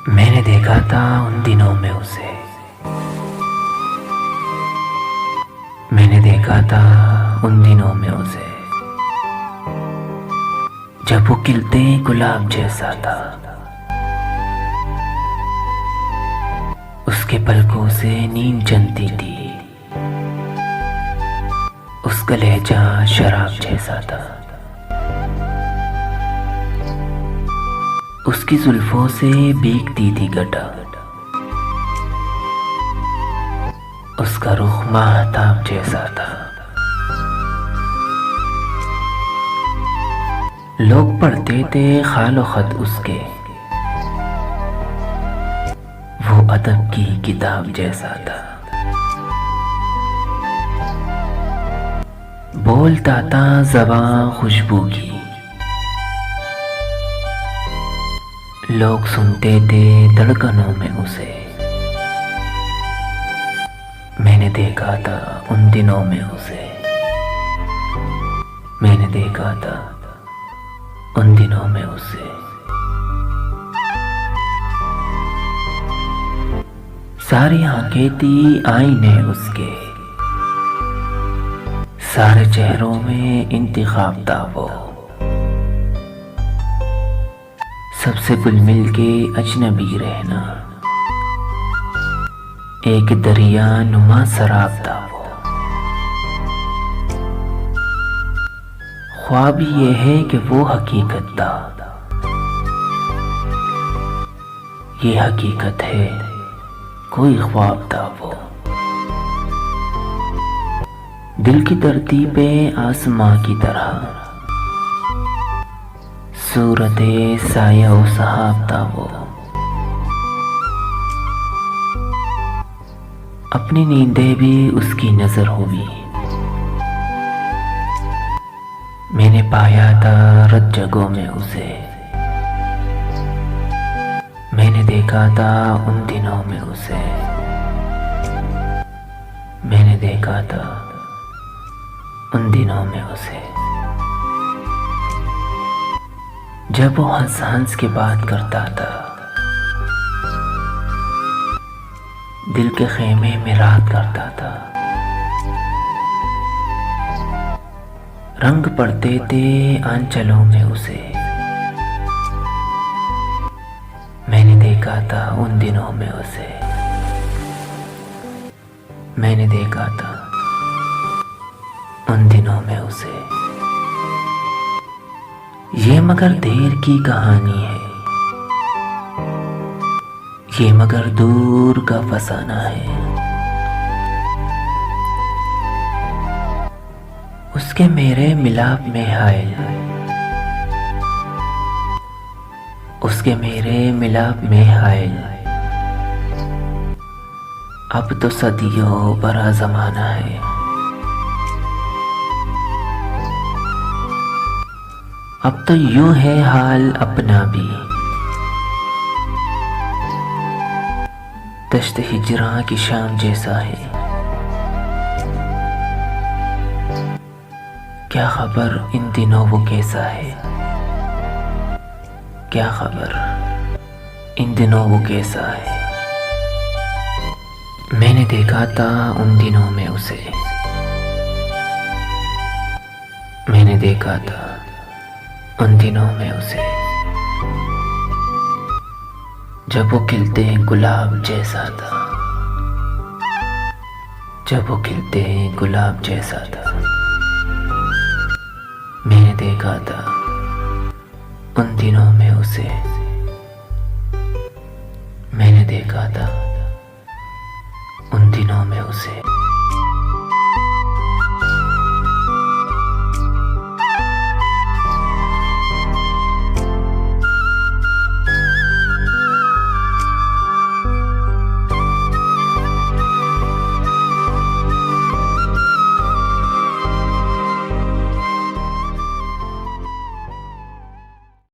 मैंने देखा था उन दिनों में उसे। मैंने देखा था उन दिनों में उसे, जब वो खिलते गुलाब जैसा था। उसके पलकों से नींद जलती थी, उसका लहजा शराब जैसा था। उसकी जुल्फों से भीगती थी घटा, उसका रुख माहताब जैसा था। लोग पढ़ते थे खालो खत उसके, वो अदब की किताब जैसा था। बोलता था ज़बां खुशबू की, लोग सुनते थे धड़कनों में उसे। मैंने देखा था उन दिनों में उसे। मैंने देखा था उन दिनों में उसे। सारी आंखें थी आईने उसके, सारे चेहरों में इंतखाब था वो। सबसे कुल मिल के अजनबी रहना, एक दरिया नुमा शराब था वो। ख्वाब ये है कि वो हकीकत था, ये हकीकत है कोई ख्वाब था वो। दिल की धरती पे आसमां की तरह, सूरते साया व सहाब था वो। अपनी नींदें भी उसकी नजर हुई। मैंने पाया था रत जगहों में उसे। मैंने देखा था उन दिनों में उसे। मैंने देखा था उन दिनों में उसे, जब वो हंस हंस के बात करता था। दिल के खेमे में रात करता था। रंग पड़ते थे आंचलों में उसे। मैंने देखा था उन दिनों में उसे। मैंने देखा था उन दिनों में उसे। ये मगर देर की कहानी है, ये मगर दूर का फसाना है। उसके मेरे मिलाप में हायल, उसके मेरे मिलाप में हायल। अब तो सदियों बड़ा जमाना है। अब तो यूं है हाल अपना भी, दश्त हिजरा की शाम जैसा है। क्या खबर इन दिनों वो कैसा है, क्या खबर इन दिनों वो कैसा है। मैंने देखा था उन दिनों में उसे। मैंने देखा था उन दिनों में उसे, जब वो खिलते गुलाब जैसा था। जब वो खिलते गुलाब जैसा था। मैंने देखा था उन दिनों में उसे। मैंने देखा था उन दिनों में उसे।